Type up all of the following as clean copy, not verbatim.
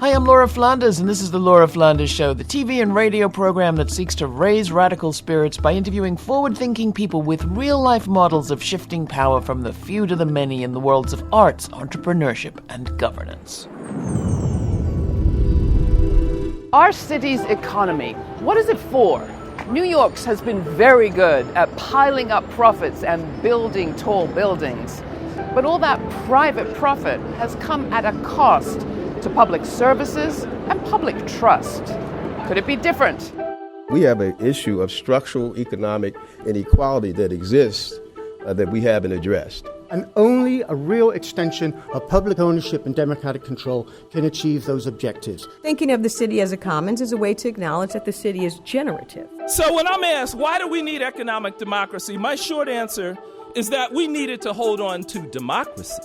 Hi, I'm Laura Flanders, and this is The Laura Flanders Show, the TV and radio program that seeks to raise radical spirits by interviewing forward-thinking people with real-life models of shifting power from the few to the many in the worlds of arts, entrepreneurship, and governance. Our city's economy, what is it for? New York's has been very good at piling up profits and building tall buildings. But all that private profit has come at a cost to public services and public trust. Could it be different? We have an issue of structural economic inequality that exists that we haven't addressed. And only a real extension of public ownership and democratic control can achieve those objectives. Thinking of the city as a commons is a way to acknowledge that the city is generative. So when I'm asked, why do we need economic democracy? My short answer is that we needed to hold on to democracy.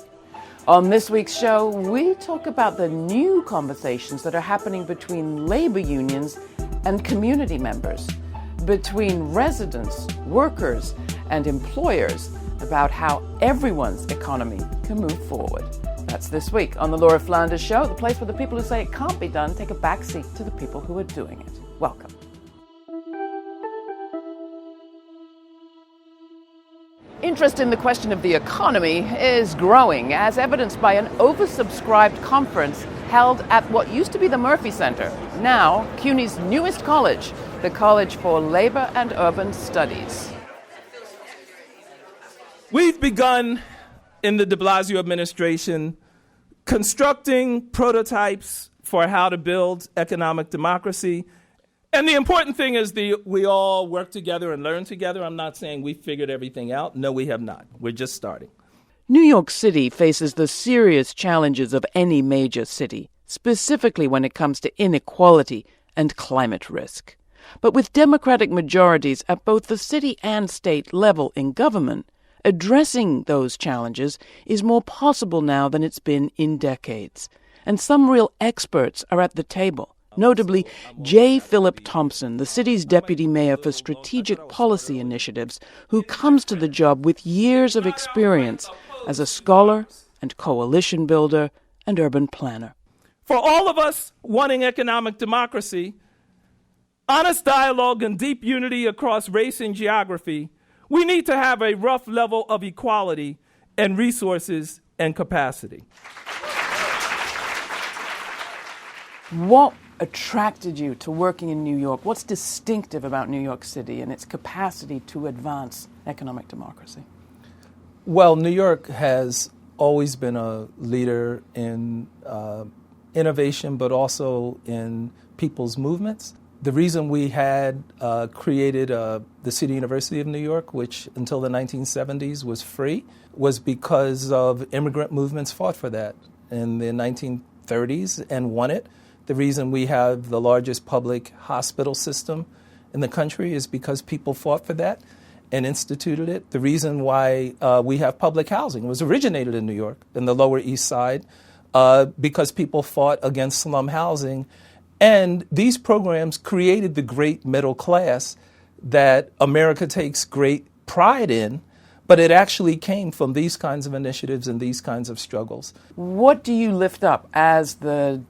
On this week's show, we talk about the new conversations that are happening between labor unions and community members, between residents, workers, and employers, about how everyone's economy can move forward. That's this week on The Laura Flanders Show, the place where the people who say it can't be done take a back seat to the people who are doing it. Welcome. Interest in the question of the economy is growing, as evidenced by an oversubscribed conference held at what used to be the Murphy Center, now CUNY's newest college, the College for Labor and Urban Studies. We've begun in the de Blasio administration constructing prototypes for how to build economic democracy. And the important thing is we all work together and learn together. I'm not saying we figured everything out. No, we have not. We're just starting. New York City faces the serious challenges of any major city, specifically when it comes to inequality and climate risk. But with Democratic majorities at both the city and state level in government, addressing those challenges is more possible now than it's been in decades. And some real experts are at the table. Notably, J. Phillip Thomson, the city's deputy mayor for strategic policy initiatives, who comes to the job with years of experience as a scholar and coalition builder and urban planner. For all of us wanting economic democracy, honest dialogue and deep unity across race and geography, we need to have a rough level of equality and resources and capacity. What attracted you to working in New York? What's distinctive about New York City and its capacity to advance economic democracy? Well, New York has always been a leader in innovation, but also in people's movements. The reason we had created the City University of New York, which until the 1970s was free, was because of immigrant movements fought for that in the 1930s and won it. The reason we have the largest public hospital system in the country is because people fought for that and instituted it. The reason why we have public housing was originated in New York, in the Lower East Side, because people fought against slum housing. And these programs created the great middle class that America takes great pride in, but it actually came from these kinds of initiatives and these kinds of struggles. What do you lift up as the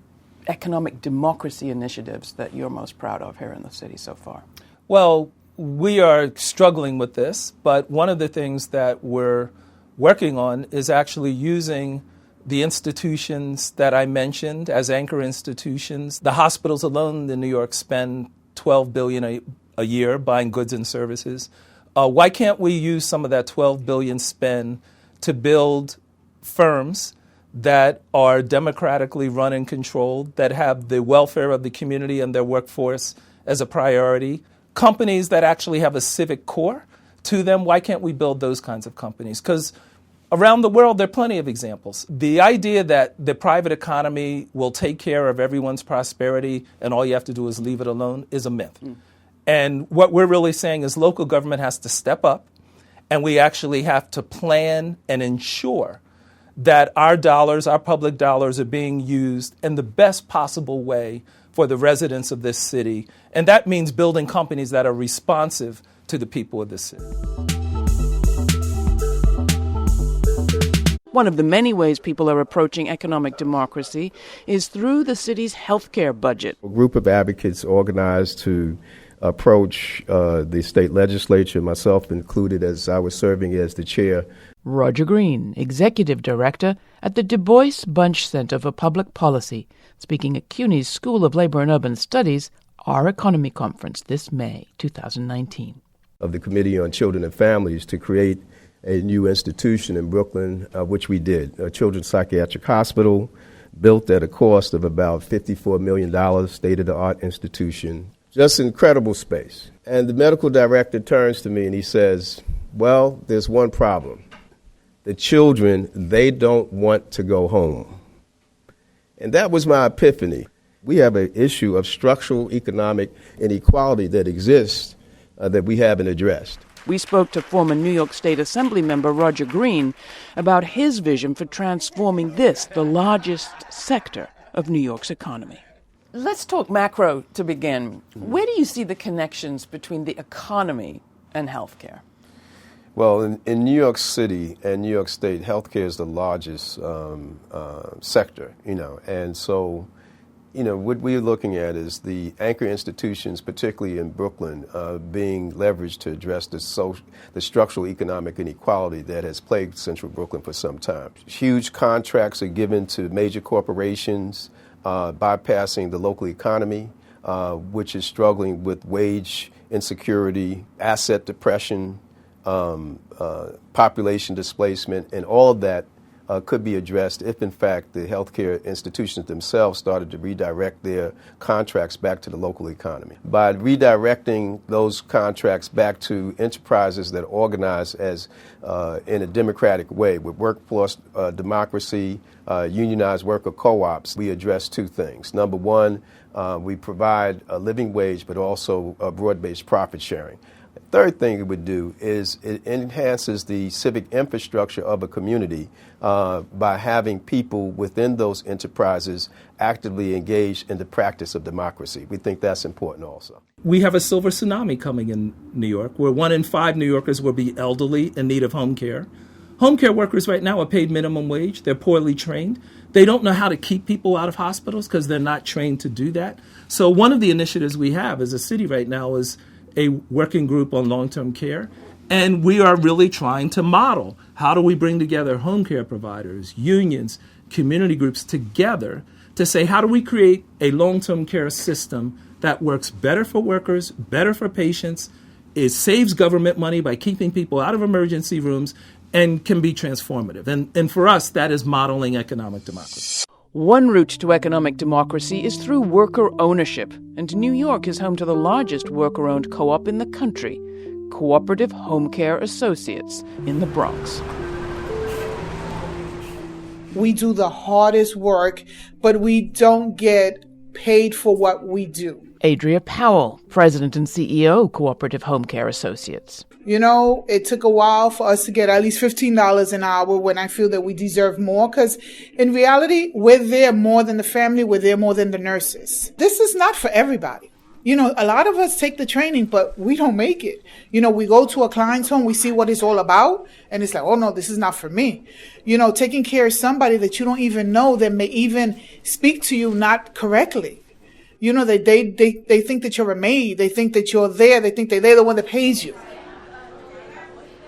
economic democracy initiatives that you're most proud of here in the city so far? Well, we are struggling with this, but one of the things that we're working on is actually using the institutions that I mentioned as anchor institutions. The hospitals alone in New York spend $12 billion a year buying goods and services. Why can't we use some of that $12 billion spend to build firms that are democratically run and controlled, that have the welfare of the community and their workforce as a priority, companies that actually have a civic core to them? Why can't we build those kinds of companies? Because around the world, there are plenty of examples. The idea that the private economy will take care of everyone's prosperity and all you have to do is leave it alone is a myth. And what we're really saying is local government has to step up, and we actually have to plan and ensure that our dollars, our public dollars, are being used in the best possible way for the residents of this city. And that means building companies that are responsive to the people of this city. One of the many ways people are approaching economic democracy is through the city's healthcare budget. A group of advocates organized to approach the state legislature, myself included as I was serving as the chair. Roger Green, Executive Director at the DuBois Bunche Center for Public Policy, speaking at CUNY's School of Labor and Urban Studies, Our Economy Conference this May 2019. Of the Committee on Children and Families to create a new institution in Brooklyn, which we did, a children's psychiatric hospital built at a cost of about $54 million, state-of-the-art institution. Just incredible space. And the medical director turns to me and he says, well, there's one problem. The children, they don't want to go home. And that was my epiphany. We have an issue of structural economic inequality that exists that we haven't addressed. We spoke to former New York State Assembly member Roger Green about his vision for transforming this, the largest sector of New York's economy. Let's talk macro to begin. Where do you see the connections between the economy and healthcare? Well, in New York City and New York State, healthcare is the largest sector, and so, what we're looking at is the anchor institutions, particularly in Brooklyn, being leveraged to address the structural economic inequality that has plagued Central Brooklyn for some time. Huge contracts are given to major corporations, bypassing the local economy, which is struggling with wage insecurity, asset depression, population displacement, and all of that could be addressed if, in fact, the healthcare institutions themselves started to redirect their contracts back to the local economy. By redirecting those contracts back to enterprises that organize as in a democratic way with workforce democracy, unionized worker co-ops, we address two things. Number one, we provide a living wage, but also a broad-based profit sharing. The third thing it would do is it enhances the civic infrastructure of a community by having people within those enterprises actively engaged in the practice of democracy. We think that's important also. We have a silver tsunami coming in New York, where 1 in 5 New Yorkers will be elderly in need of home care. Home care workers right now are paid minimum wage. They're poorly trained. They don't know how to keep people out of hospitals because they're not trained to do that. So one of the initiatives we have as a city right now is a working group on long-term care, and we are really trying to model how do we bring together home care providers, unions, community groups together to say how do we create a long-term care system that works better for workers, better for patients, it saves government money by keeping people out of emergency rooms, and can be transformative. And for us, that is modeling economic democracy. One route to economic democracy is through worker ownership, and New York is home to the largest worker-owned co-op in the country, Cooperative Home Care Associates in the Bronx. We do the hardest work, but we don't get paid for what we do. Adria Powell, President and CEO, Cooperative Home Care Associates. It took a while for us to get at least $15 an hour when I feel that we deserve more, because in reality, we're there more than the family, we're there more than the nurses. This is not for everybody. A lot of us take the training, but we don't make it. We go to a client's home, we see what it's all about, and it's like, oh no, this is not for me. Taking care of somebody that you don't even know that may even speak to you not correctly. They think that you're a maid, they think that you're there, they think that they're the one that pays you.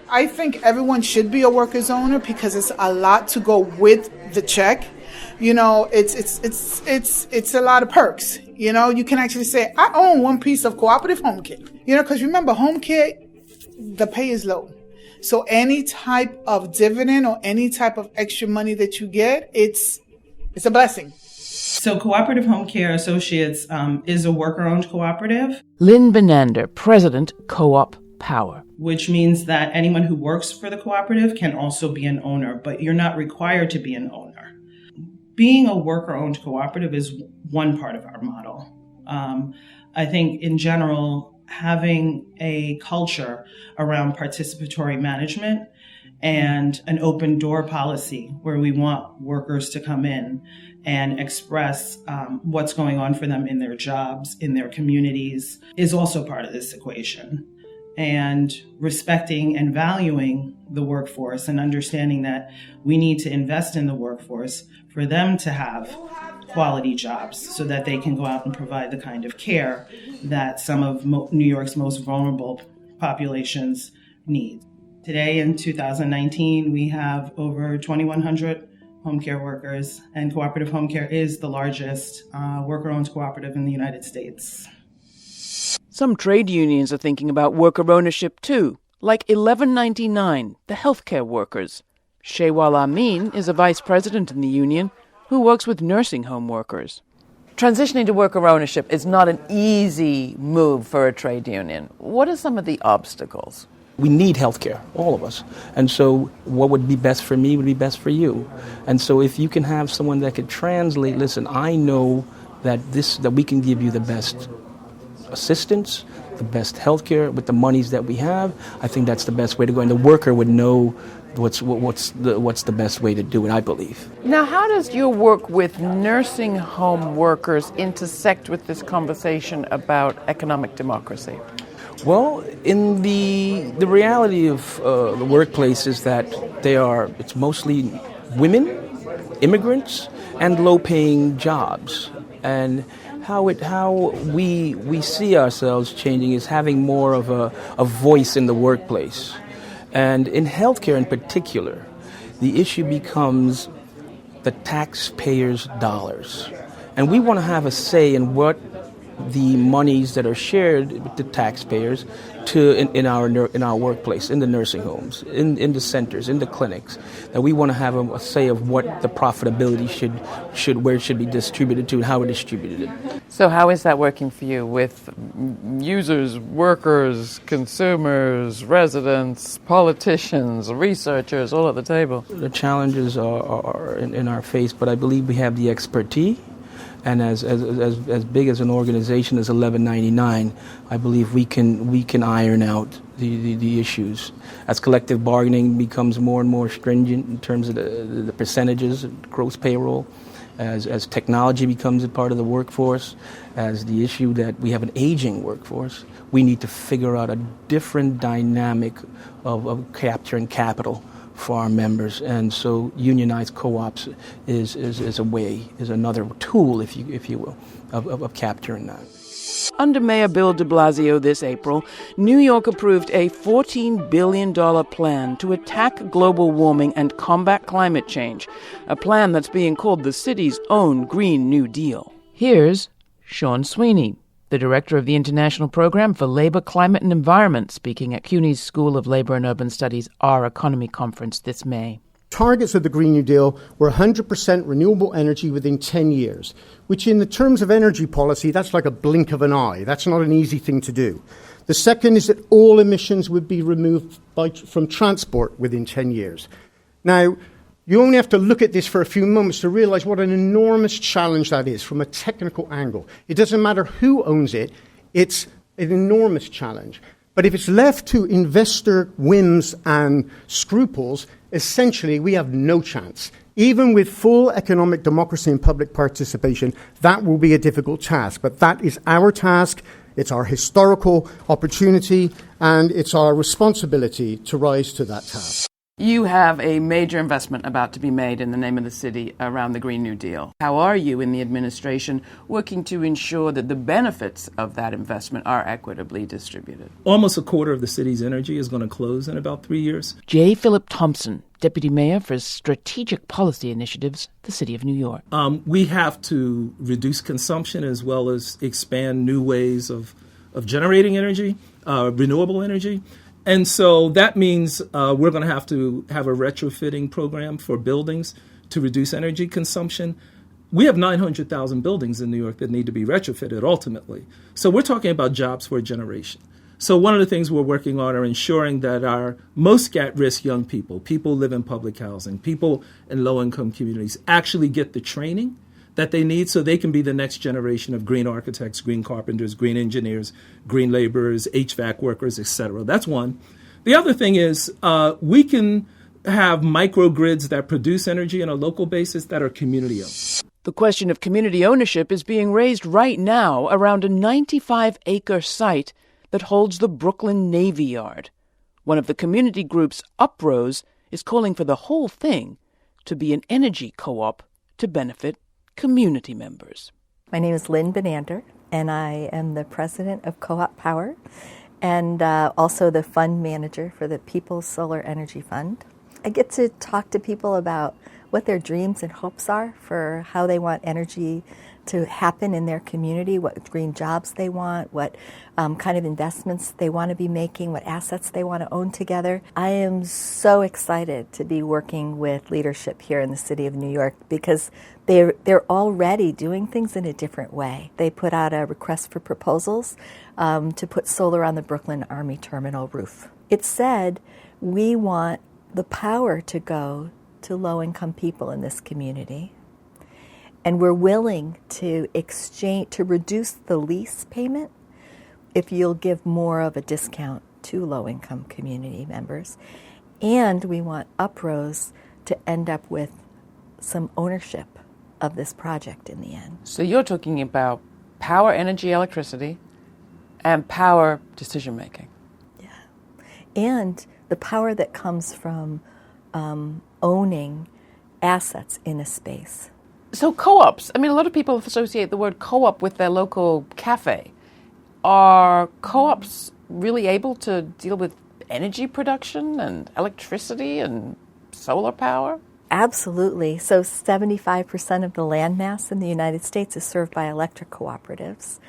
I think everyone should be a worker's owner because it's a lot to go with the check. It's a lot of perks. You can actually say, I own one piece of cooperative home care. Because remember, home care, the pay is low. So any type of dividend or any type of extra money that you get, it's a blessing. So Cooperative Home Care Associates is a worker-owned cooperative. Lynn Benander, President, Co-op Power. Which means that anyone who works for the cooperative can also be an owner, but you're not required to be an owner. Being a worker-owned cooperative is one part of our model. I think in general, having a culture around participatory management and an open door policy where we want workers to come in and express what's going on for them in their jobs, in their communities, is also part of this equation. and respecting and valuing the workforce and understanding that we need to invest in the workforce for them to have quality jobs so that they can go out and provide the kind of care that some of New York's most vulnerable populations need. Today in 2019, we have over 2,100 home care workers, and Cooperative Home Care is the largest worker-owned cooperative in the United States. Some trade unions are thinking about worker ownership too, like 1199, the healthcare workers. Shewal Amin is a vice president in the union who works with nursing home workers. Transitioning to worker ownership is not an easy move for a trade union. What are some of the obstacles? We need healthcare, all of us. And so what would be best for me would be best for you. And so if you can have someone that could translate, listen, I know that we can give you the best assistance, the best healthcare with the monies that we have, I think that's the best way to go. And the worker would know what's the best way to do it, I believe. Now, how does your work with nursing home workers intersect with this conversation about economic democracy? Well, in the reality of the workplace is that it's mostly women, immigrants, and low-paying jobs. And how we see ourselves changing is having more of a voice in the workplace. And in healthcare in particular, the issue becomes the taxpayers' dollars. And we want to have a say in what the monies that are shared with the taxpayers in our workplace, in the nursing homes, in the centers, in the clinics, that we want to have a say of what the profitability where it should be distributed to and how it distributed it. So how is that working for you with users, workers, consumers, residents, politicians, researchers, all at the table? The challenges are in our face, but I believe we have the expertise. And as big as an organization as 1199, I believe we can iron out the issues. As collective bargaining becomes more and more stringent in terms of the percentages, gross payroll, as technology becomes a part of the workforce, as the issue that we have an aging workforce, we need to figure out a different dynamic of capturing capital for our members, and so unionized co-ops is another tool, if you will, of capturing that. Under Mayor Bill de Blasio this April, New York approved a $14 billion plan to attack global warming and combat climate change, a plan that's being called the city's own Green New Deal. Here's Sean Sweeney, the director of the International Program for Labor, Climate and Environment, speaking at CUNY's School of Labor and Urban Studies' Our Economy Conference this May. Targets of the Green New Deal were 100% renewable energy within 10 years, which in the terms of energy policy, that's like a blink of an eye. That's not an easy thing to do. The second is that all emissions would be removed from transport within 10 years. Now, you only have to look at this for a few moments to realize what an enormous challenge that is from a technical angle. It doesn't matter who owns it, it's an enormous challenge. But if it's left to investor whims and scruples, essentially we have no chance. Even with full economic democracy and public participation, that will be a difficult task. But that is our task, it's our historical opportunity, and it's our responsibility to rise to that task. You have a major investment about to be made in the name of the city around the Green New Deal. How are you in the administration working to ensure that the benefits of that investment are equitably distributed? Almost a quarter of the city's energy is going to close in about 3 years. J. Phillip Thomson, Deputy Mayor for Strategic Policy Initiatives, the City of New York. We have to reduce consumption as well as expand new ways of generating energy, renewable energy. And so that means we're going to have a retrofitting program for buildings to reduce energy consumption. We have 900,000 buildings in New York that need to be retrofitted ultimately. So we're talking about jobs for a generation. So one of the things we're working on are ensuring that our most at-risk young people who live in public housing, people in low-income communities, actually get the training that they need so they can be the next generation of green architects, green carpenters, green engineers, green laborers, HVAC workers, etc. That's one. The other thing is we can have microgrids that produce energy on a local basis that are community-owned. The question of community ownership is being raised right now around a 95-acre site that holds the Brooklyn Navy Yard. One of the community groups, Uprose, is calling for the whole thing to be an energy co-op to benefit community members. My name is Lynn Benander, and I am the president of Co-op Power and also the fund manager for the People's Solar Energy Fund. I get to talk to people about what their dreams and hopes are for how they want energy to happen in their community, what green jobs they want, what kind of investments they want to be making, what assets they want to own together. I am so excited to be working with leadership here in the city of New York because they're already doing things in a different way. They put out a request for proposals to put solar on the Brooklyn Army Terminal roof. It said, we want the power to go to low-income people in this community. And we're willing to reduce the lease payment if you'll give more of a discount to low-income community members. And we want Uprose to end up with some ownership of this project in the end. So you're talking about power, energy, electricity, and power decision-making. Yeah. And the power that comes from owning assets in a space. So co-ops, I mean, a lot of people associate the word co-op with their local cafe. Are co-ops really able to deal with energy production and electricity and solar power? Absolutely. So 75% of the land mass in the United States is served by electric cooperatives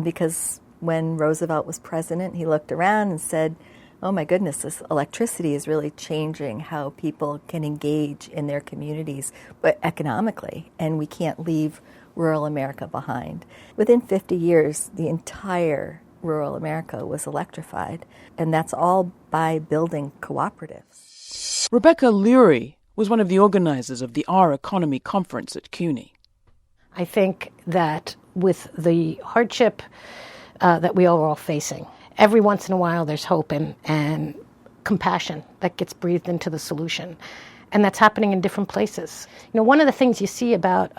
because when Roosevelt was president, he looked around and said, oh my goodness, this electricity is really changing how people can engage in their communities, but economically, and we can't leave rural America behind. Within 50 years, the entire rural America was electrified, and that's all by building cooperatives. Rebecca Lurie was one of the organizers of the Our Economy conference at CUNY. I think that with the hardship that we are all facing, every once in a while there's hope and compassion that gets breathed into the solution. And that's happening in different places. You know, one of the things you see about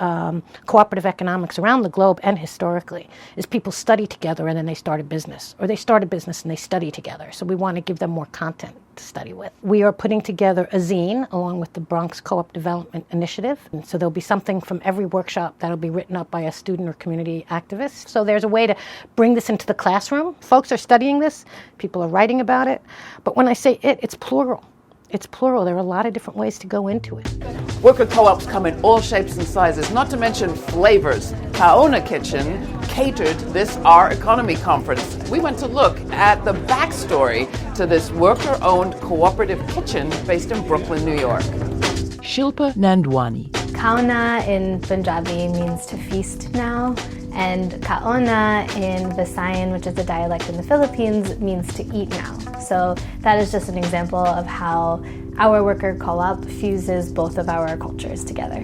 cooperative economics around the globe and historically is people study together and then they start a business. Or they start a business and they study together. So we want to give them more content to study with. We are putting together a zine along with the Bronx Co-op Development Initiative. And so there'll be something from every workshop that'll be written up by a student or community activist. So there's a way to bring this into the classroom. Folks are studying this. People are writing about it. But when I say it's plural. It's plural. There are a lot of different ways to go into it. Worker co-ops come in all shapes and sizes, not to mention flavors. Kaona Kitchen catered this Our Economy conference. We went to look at the backstory to this worker-owned cooperative kitchen based in Brooklyn, New York. Shilpa Nandwani. Kaona in Punjabi means to feast now, and kaona in Visayan, which is a dialect in the Philippines, means to eat now. So that is just an example of how our worker co-op fuses both of our cultures together.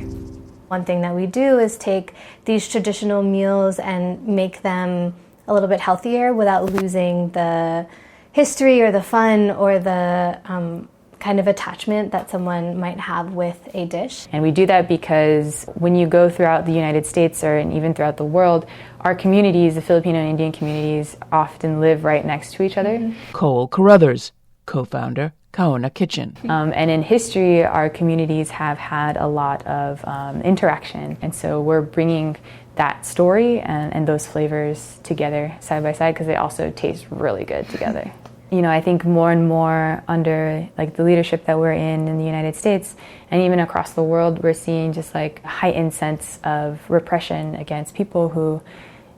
One thing that we do is take these traditional meals and make them a little bit healthier without losing the history or the fun or the kind of attachment that someone might have with a dish. And we do that because when you go throughout the United States or even throughout the world, our communities, the Filipino and Indian communities, often live right next to each other. Mm-hmm. Cole Carruthers, co-founder, Kaona Kitchen. And in history, our communities have had a lot of interaction. And so we're bringing that story and those flavors together side by side because they also taste really good together. You know, I think more and more under like the leadership that we're in the United States and even across the world, we're seeing just like a heightened sense of repression against people who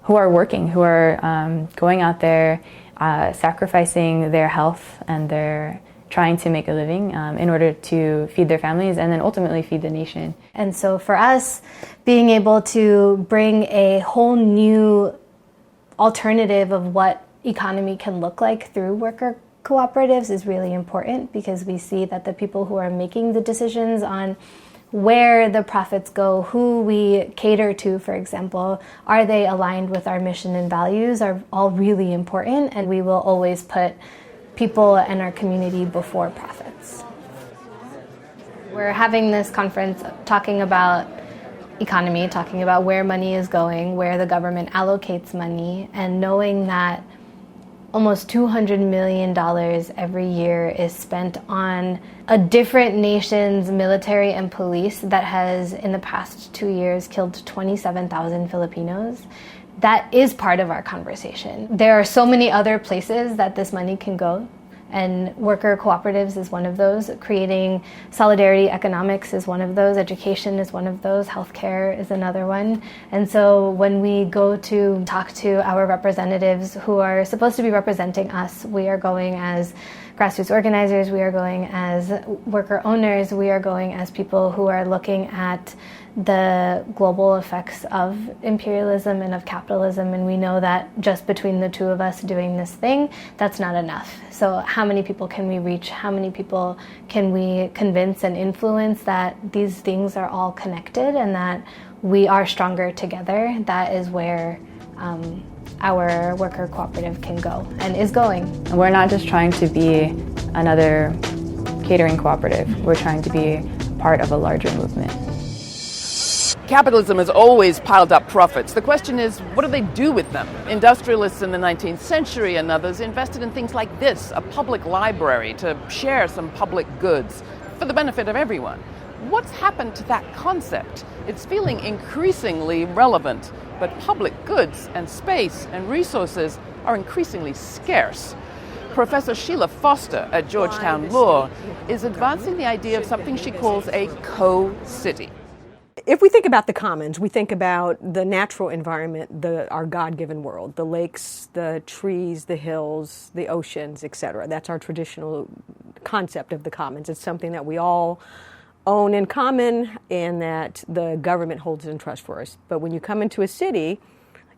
are working, who are going out there, sacrificing their health and they're trying to make a living in order to feed their families and then ultimately feed the nation. And so for us, being able to bring a whole new alternative of what economy can look like through worker cooperatives is really important because we see that the people who are making the decisions on where the profits go, who we cater to, for example, are they aligned with our mission and values are all really important, and we will always put people and our community before profits. We're having this conference talking about economy, talking about where money is going, where the government allocates money, and knowing that almost $200 million every year is spent on a different nation's military and police that has, in the past 2 years, killed 27,000 Filipinos. That is part of our conversation. There are so many other places that this money can go, and worker cooperatives is one of those. Creating solidarity economics is one of those. Education is one of those. Healthcare is another one. And so when we go to talk to our representatives who are supposed to be representing us, we are going as grassroots organizers, we are going as worker owners, we are going as people who are looking at the global effects of imperialism and of capitalism, and we know that just between the two of us doing this thing, that's not enough. So how many people can we reach? How many people can we convince and influence that these things are all connected and that we are stronger together? That is where our worker cooperative can go and is going. We're not just trying to be another catering cooperative. We're trying to be part of a larger movement. Capitalism has always piled up profits. The question is, what do they do with them? Industrialists in the 19th century and others invested in things like this, a public library to share some public goods for the benefit of everyone. What's happened to that concept? It's feeling increasingly relevant, but public goods and space and resources are increasingly scarce. Professor Sheila Foster at Georgetown Law is advancing the idea of something she calls a co-city. If we think about the commons, we think about the natural environment, our God-given world, the lakes, the trees, the hills, the oceans, etc. That's our traditional concept of the commons. It's something that we all own in common and that the government holds in trust for us. But when you come into a city,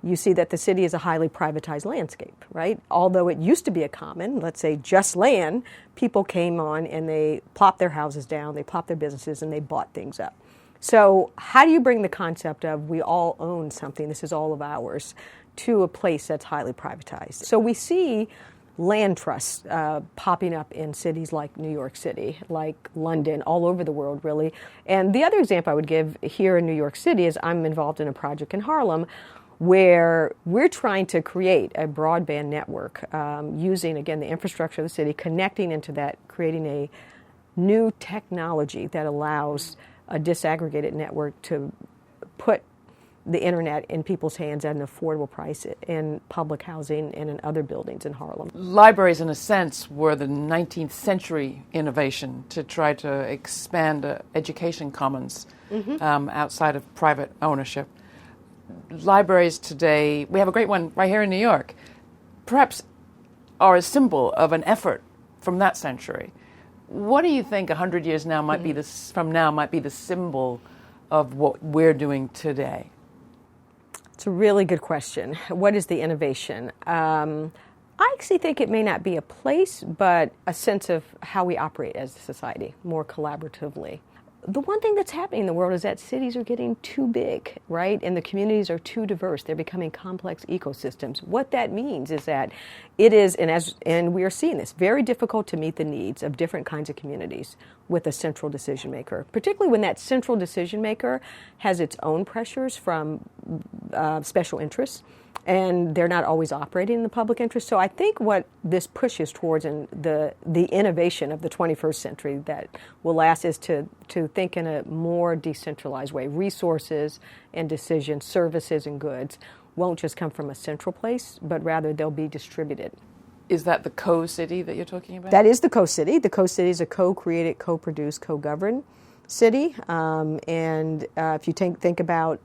you see that the city is a highly privatized landscape, right? Although it used to be a common, let's say just land, people came on and they plopped their houses down, they plopped their businesses, and they bought things up. So how do you bring the concept of we all own something, this is all of ours, to a place that's highly privatized? So we see land trusts popping up in cities like New York City, like London, all over the world, really. And the other example I would give here in New York City is I'm involved in a project in Harlem where we're trying to create a broadband network using, again, the infrastructure of the city, connecting into that, creating a new technology that allows a disaggregated network to put the internet in people's hands at an affordable price in public housing and in other buildings in Harlem. Libraries, in a sense, were the 19th century innovation to try to expand education commons outside of private ownership. Libraries today, we have a great one right here in New York, perhaps are a symbol of an effort from that century. What do you think 100 years now might be from now might be the symbol of what we're doing today? It's a really good question. What is the innovation? I actually think it may not be a place, but a sense of how we operate as a society, more collaboratively. The one thing that's happening in the world is that cities are getting too big, right? And the communities are too diverse. They're becoming complex ecosystems. What that means is that it is, and we are seeing this, very difficult to meet the needs of different kinds of communities with a central decision maker, particularly when that central decision maker has its own pressures from special interests, and they're not always operating in the public interest. So I think what this pushes towards in the innovation of the 21st century that will last is to think in a more decentralized way. Resources and decisions, services and goods won't just come from a central place, but rather they'll be distributed. Is that the co-city that you're talking about? That is the co-city. The co-city is a co-created, co-produced, co-governed city. If you think about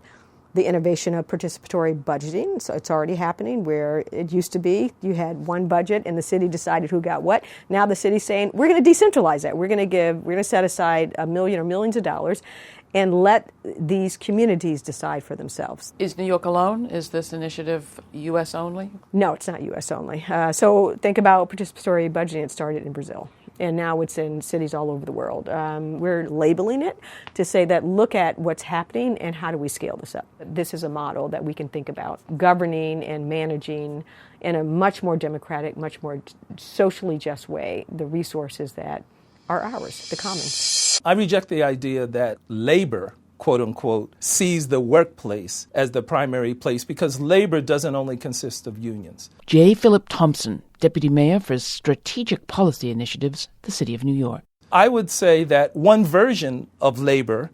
the innovation of participatory budgeting, so it's already happening where it used to be you had one budget and the city decided who got what. Now the city's saying we're going to decentralize that. We're going to set aside $1 million or millions of dollars and let these communities decide for themselves. Is New York alone? Is this initiative U.S. only? No, it's not U.S. only. So think about participatory budgeting. It started in Brazil, and now it's in cities all over the world. We're labeling it to say that look at what's happening and how do we scale this up. This is a model that we can think about governing and managing in a much more democratic, much more socially just way the resources that are ours, the commons. I reject the idea that labor quote unquote, sees the workplace as the primary place, because labor doesn't only consist of unions. J. Phillip Thomson, Deputy Mayor for Strategic Policy Initiatives, the City of New York. I would say that one version of labor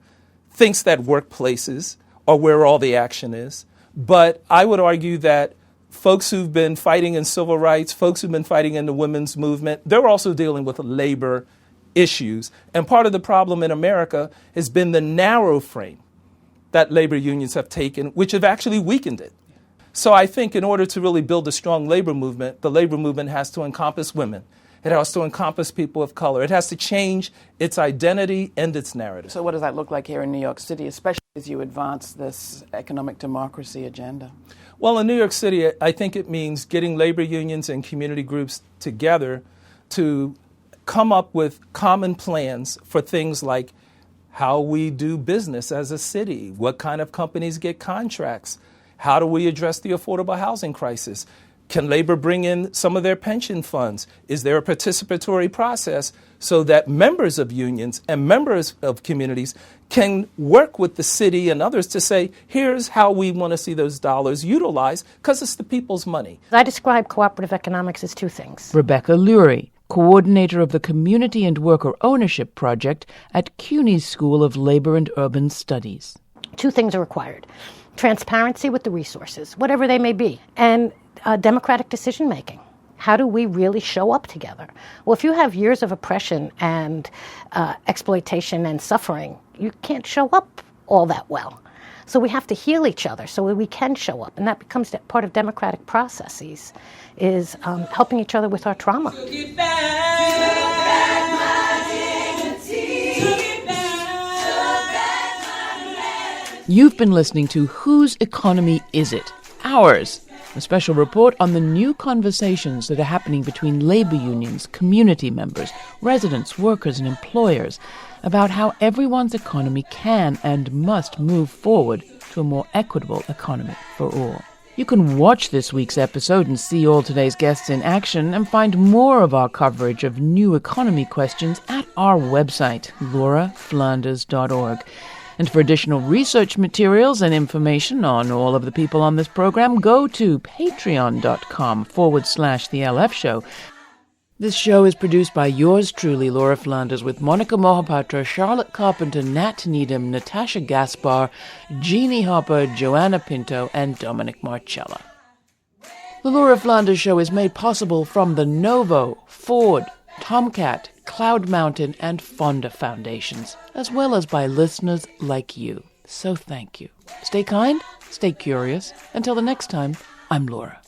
thinks that workplaces are where all the action is. But I would argue that folks who've been fighting in civil rights, folks who've been fighting in the women's movement, they're also dealing with labor issues. And part of the problem in America has been the narrow frame that labor unions have taken, which have actually weakened it. So I think in order to really build a strong labor movement, the labor movement has to encompass women. It has to encompass people of color. It has to change its identity and its narrative. So what does that look like here in New York City, especially as you advance this economic democracy agenda? Well, in New York City, I think it means getting labor unions and community groups together to come up with common plans for things like how we do business as a city, what kind of companies get contracts, how do we address the affordable housing crisis? Can labor bring in some of their pension funds? Is there a participatory process so that members of unions and members of communities can work with the city and others to say, here's how we want to see those dollars utilized, because it's the people's money. I describe cooperative economics as two things. Rebecca Lurie, coordinator of the Community and Worker Ownership Project at CUNY's School of Labor and Urban Studies. Two things are required. Transparency with the resources, whatever they may be, and democratic decision-making. How do we really show up together? Well, if you have years of oppression and exploitation and suffering, you can't show up all that well. So we have to heal each other so we can show up, and that becomes part of democratic processes, is helping each other with our trauma. You've been listening to Whose Economy Is It? Ours. A special report on the new conversations that are happening between labor unions, community members, residents, workers, and employers about how everyone's economy can and must move forward to a more equitable economy for all. You can watch this week's episode and see all today's guests in action and find more of our coverage of new economy questions at our website, lauraflanders.org. And for additional research materials and information on all of the people on this program, go to patreon.com/The LF Show. This show is produced by yours truly, Laura Flanders, with Monica Mohapatra, Charlotte Carpenter, Nat Needham, Natasha Gaspar, Jeannie Hopper, Joanna Pinto, and Dominic Marcella. The Laura Flanders Show is made possible from the Novo, Ford, Tomcat, Cloud Mountain, and Fonda Foundations, as well as by listeners like you. So thank you. Stay kind, stay curious. Until the next time, I'm Laura.